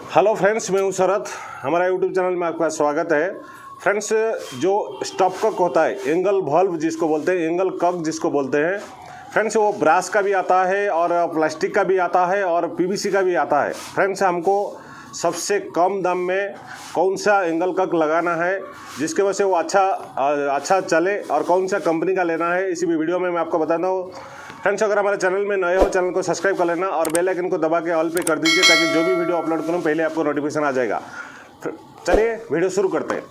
Hello friends, मैं हूं शरद। हमारा यूट्यूब चैनल में आपका स्वागत है। फ्रेंड्स, जो स्टॉप कक होता है, एंगल वॉल्व जिसको बोलते हैं, एंगल कक जिसको बोलते हैं फ्रेंड्स, वो ब्रास का भी आता है और प्लास्टिक का भी आता है और पीवीसी का भी आता है। फ्रेंड्स, हमको सबसे कम दाम में कौन सा एंगल कक लगाना है जिसके वजह से वो अच्छा चले और कौन सा कंपनी का लेना है, इसी वीडियो में मैं आपको बताता हूँ। फ्रेंड्स, अगर हमारे चैनल में नए हो, चैनल को सब्सक्राइब कर लेना और बेल आइकन को दबा के ऑल पे कर दीजिए ताकि जो भी वीडियो अपलोड करूँ पहले आपको नोटिफिकेशन आ जाएगा। चलिए वीडियो शुरू करते हैं।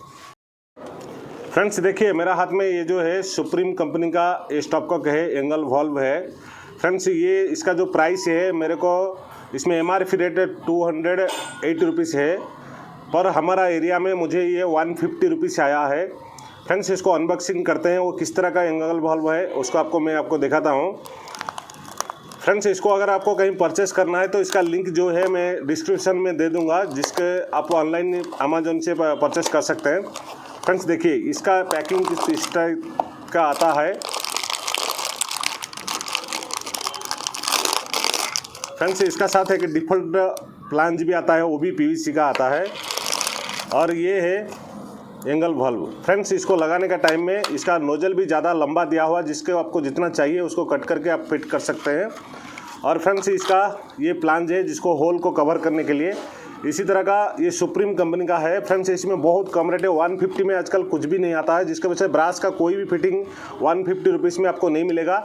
फ्रेंड्स, देखिए मेरा हाथ में ये जो है सुप्रीम कंपनी का ये स्टॉप कक है, एंगल वॉल्व है। फ्रेंड्स, ये इसका जो प्राइस है, मेरे को इसमें MRP रेट 280 रुपीज़ है, पर हमारा एरिया में मुझे ये 150 रुपीज़ आया है। फ्रेंड्स, इसको अनबॉक्सिंग करते हैं। वो किस तरह का एंगल वॉल्व है उसको मैं आपको दिखाता हूँ। फ्रेंड्स, इसको अगर आपको कहीं परचेस करना है तो इसका लिंक जो है मैं डिस्क्रिप्शन में दे दूंगा, जिसके आप ऑनलाइन अमेजोन से परचेस कर सकते हैं। फ्रेंड्स, देखिए इसका पैकिंग किस टाइप का आता है। फ्रेंड्स, इसका साथ एक डिफ़ॉल्ट प्लांज भी आता है, वो भी PVC का आता है। और ये है एंगल वॉल्व। फ्रेंड्स, इसको लगाने का टाइम में इसका नोजल भी ज़्यादा लंबा दिया हुआ, जिसके आपको जितना चाहिए उसको कट करके आप फिट कर सकते हैं। और फ्रेंड्स, इसका ये प्लांज है जिसको होल को कवर करने के लिए। इसी तरह का ये सुप्रीम कंपनी का है। फ्रेंड्स, इसमें बहुत कम रेट है, 150 में आजकल कुछ भी नहीं आता है, जिसके वजह से ब्रास का कोई भी फिटिंग 150 रुपीज़ में आपको नहीं मिलेगा।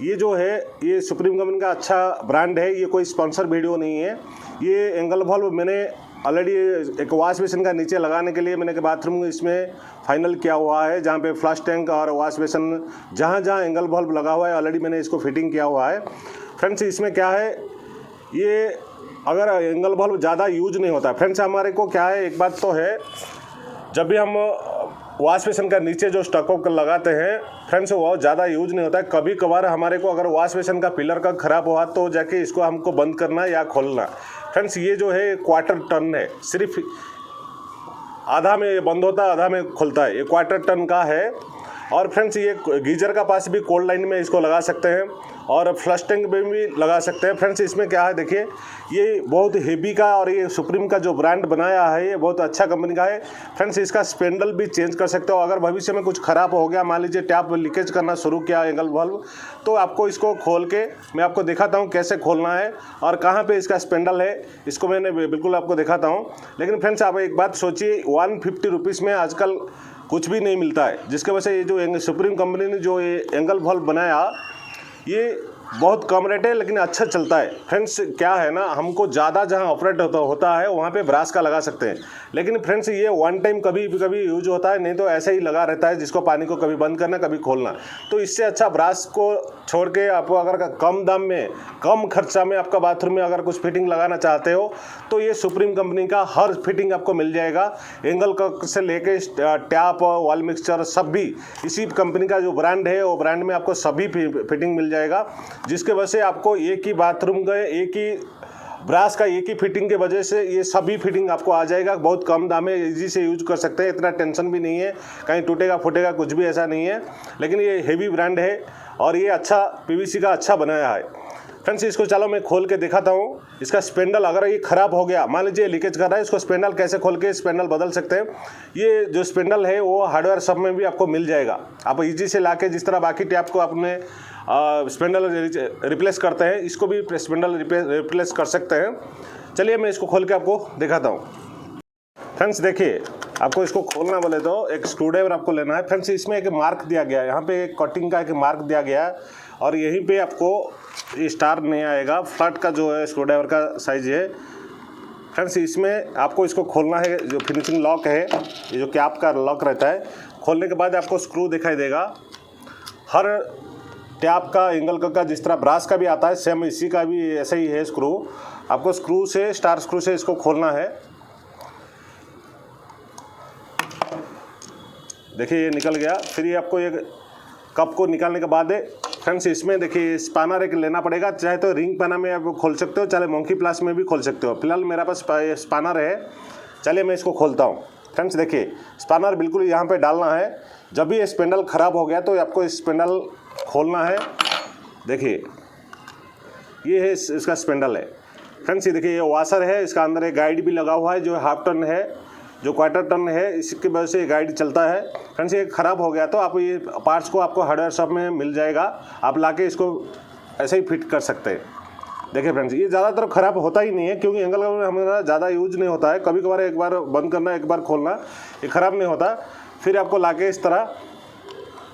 ये जो है ये सुप्रीम कंपनी का अच्छा ब्रांड है, ये कोई स्पॉन्सर वीडियो नहीं है। ये एंगल वॉल्व मैंने ऑलरेडी एक वॉश बेसिन का नीचे लगाने के लिए मैंने के बाथरूम इसमें फाइनल किया हुआ है, जहाँ पे फ्लश टैंक और वॉश बेसिन जहाँ एंगल वॉल्व लगा हुआ है ऑलरेडी मैंने इसको फिटिंग किया हुआ है। फ्रेंड्स, इसमें क्या है, ये अगर एंगल वॉल्व ज़्यादा यूज नहीं होता। फ्रेंड्स, हमारे को क्या है, एक बात तो है, जब भी हम वॉश बेसिन का नीचे जो स्टॉक लगाते हैं फ्रेंड्स, वो ज़्यादा यूज नहीं होता है। कभी कभार हमारे को अगर वॉश बेसिन का पिलर का ख़राब हुआ तो जाके इसको हमको बंद करना या खोलना। फ्रेंड्स, ये जो है क्वार्टर टन है, सिर्फ आधा में ये बंद होता है, आधा में खुलता है, ये क्वार्टर टन का है। और फ्रेंड्स, ये गीजर का पास भी कोल्ड लाइन में इसको लगा सकते हैं और फ्लश टैंक में भी लगा सकते हैं। फ्रेंड्स, इसमें क्या है, देखिए ये बहुत हेवी का और ये सुप्रीम का जो ब्रांड बनाया है ये बहुत अच्छा कंपनी का है। फ्रेंड्स, इसका स्पेंडल भी चेंज कर सकते हो। अगर भविष्य में कुछ ख़राब हो गया, मान लीजिए टैप लीकेज करना शुरू किया एंगल वॉल्व, तो आपको इसको खोल के मैं आपको दिखाता हूँ कैसे खोलना है और कहाँ पे इसका स्पेंडल है, इसको मैंने बिल्कुल आपको दिखाता हूँ। लेकिन फ्रेंड्स, आप एक बात सोचिए, 150 रुपीज़ में आजकल कुछ भी नहीं मिलता है, जिसके वजह से ये जो सुप्रीम कंपनी ने जो ये एंगल वॉल्व बनाया, ये बहुत कम रेट है लेकिन अच्छा चलता है। फ्रेंड्स, क्या है ना, हमको ज़्यादा जहाँ ऑपरेट होता है वहाँ पे ब्रास का लगा सकते हैं, लेकिन फ्रेंड्स ये वन टाइम कभी कभी यूज होता है, नहीं तो ऐसे ही लगा रहता है, जिसको पानी को कभी बंद करना कभी खोलना। तो इससे अच्छा ब्रास को छोड़ के आपको अगर कम दाम में कम खर्चा में आपका बाथरूम में अगर कुछ फिटिंग लगाना चाहते हो तो ये सुप्रीम कंपनी का हर फिटिंग आपको मिल जाएगा। एंगल कक से लेके टैप, वॉल मिक्सचर सब भी इसी कंपनी का जो ब्रांड है, वो ब्रांड में आपको सभी फिटिंग मिल जाएगा, जिसके वजह से आपको एक ही बाथरूम का एक ही ब्रास का एक ही फिटिंग के वजह से ये सभी फिटिंग आपको आ जाएगा। बहुत कम दाम है, इजी से यूज कर सकते हैं, इतना टेंशन भी नहीं है कहीं टूटेगा फूटेगा, कुछ भी ऐसा नहीं है। लेकिन ये हेवी ब्रांड है और ये अच्छा PVC का अच्छा बनाया है। फ्रेंड्स, इसको चलो मैं खोल के दिखाता हूँ। इसका स्पेंडल अगर ये ख़राब हो गया, मान लीजिए लीकेज कर रहा है, इसको स्पेंडल कैसे खोल के स्पेंडल बदल सकते हैं। ये जो स्पेंडल है वो हार्डवेयर शॉप में भी आपको मिल जाएगा। आप इजी से लाके जिस तरह बाकी टैप को आपने स्पेंडल रिप्लेस करते हैं, इसको भी स्पेंडल रिप्लेस कर सकते हैं। चलिए मैं इसको खोल के आपको दिखाता हूँ। फ्रेंड्स, देखिए आपको इसको खोलना बोले तो एक स्क्रूड्राइवर आपको लेना है। फ्रेंड्स, इसमें एक मार्क दिया गया है, यहाँ पे एक कटिंग का एक मार्क दिया गया है और यहीं पे आपको ये स्टार नहीं आएगा। फ्लैट का जो है स्क्रूड्राइवर का साइज है। फ्रेंड्स, इसमें आपको इसको खोलना है, जो फिनिशिंग लॉक है, ये जो कैप का लॉक रहता है, खोलने के बाद आपको स्क्रू दिखाई देगा। हर टैप का एंगल का जिस तरह ब्रास का भी आता है, सेम इसी का भी ऐसा ही है स्क्रू। आपको स्क्रू से, स्टार स्क्रू से इसको खोलना है। देखिए ये निकल गया। फिर ये आपको एक कप को निकालने के बाद फ्रेंड्स, इसमें देखिए स्पानर एक लेना पड़ेगा, चाहे तो रिंग पाना में आप खोल सकते हो, चाहे मंकी प्लास में भी खोल सकते हो। फिलहाल मेरे पास स्पानर है, चलिए मैं इसको खोलता हूँ। फ्रेंड्स, देखिए स्पानर बिल्कुल यहाँ पे डालना है। जब भी ये स्पेंडल ख़राब हो गया तो आपको स्पेंडल खोलना है। देखिए ये है इसका स्पेंडल है। फ्रेंड्स ये देखिए, ये वाशर है, इसका अंदर एक गाइड भी लगा हुआ है जो हाफ टन है, जो क्वार्टर टन है, इसकी वजह से ये गाइड चलता है। फ्रेंड्स ये ख़राब हो गया तो आप ये पार्ट्स को आपको हार्डवेयर शॉप में मिल जाएगा, आप लाके इसको ऐसे ही फिट कर सकते हैं। देखिए फ्रेंड्स, ये ज़्यादातर ख़राब होता ही नहीं है क्योंकि एंगल में हमारा ज़्यादा यूज नहीं होता है, कभी कभार एक बार बंद करना एक बार खोलना, ये ख़राब नहीं होता। फिर आपको लाके इस तरह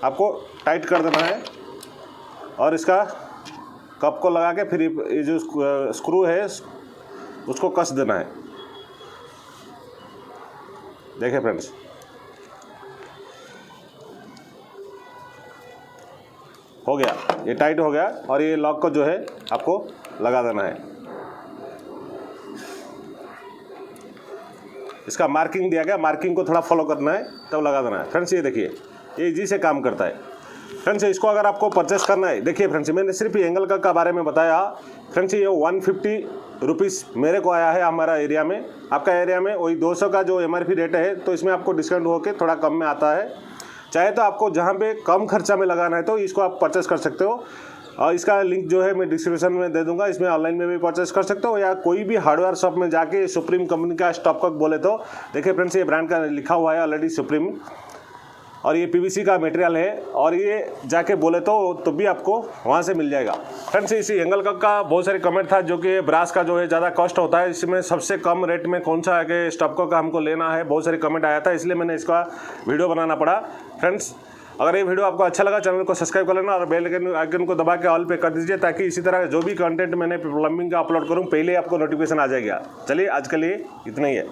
आपको टाइट कर देना है और इसका कप को लगा के फिर ये जो स्क्रू है उसको कस देना है। देखिए फ्रेंड्स, हो गया, ये टाइट हो गया और ये लॉक को जो है आपको लगा देना है। इसका मार्किंग दिया गया, मार्किंग को थोड़ा फॉलो करना है तब लगा देना है। फ्रेंड्स ये देखिए, ये इजी से काम करता है। फ्रेंड्स इसको अगर आपको परचेस करना है, देखिए फ्रेंड्स मैंने सिर्फ ये एंगल का बारे में बताया। फ्रेंड्स ये 150 रुपीज़ मेरे को आया है हमारा एरिया में, आपका एरिया में वही 200 का जो MRP रेट है, तो इसमें आपको डिस्काउंट होकर थोड़ा कम में आता है। चाहे तो आपको जहाँ पे कम खर्चा में लगाना है तो इसको आप परचेस कर सकते हो, और इसका लिंक जो है मैं डिस्क्रिप्शन में दे दूंगा, इसमें ऑनलाइन में भी परचेस कर सकते हो या कोई भी हार्डवेयर शॉप में जाके सुप्रीम कंपनी का स्टॉपकॉक बोले तो। देखिए फ्रेंड्स, ये ब्रांड का लिखा हुआ है ऑलरेडी सुप्रीम, और ये PVC का मटेरियल है, और ये जाके बोले तो भी आपको वहाँ से मिल जाएगा। फ्रेंड्स इसी एंगल का बहुत सारे कमेंट था जो कि ब्रास का जो है ज़्यादा कॉस्ट होता है, इसमें सबसे कम रेट में कौन सा है स्टॉपकॉक का हमको लेना है, बहुत सारे कमेंट आया था, इसलिए मैंने इसका वीडियो बनाना पड़ा। फ्रेंड्स अगर ये वीडियो आपको अच्छा लगा, चैनल को सब्सक्राइब कर लेना और बेल आइकन को दबा के ऑल पे कर दीजिए, ताकि इसी तरह जो भी कंटेंट मैंने प्लम्बिंग का अपलोड करूँ पहले आपको नोटिफिकेशन आ जाएगा। चलिए आज के लिए इतना ही है।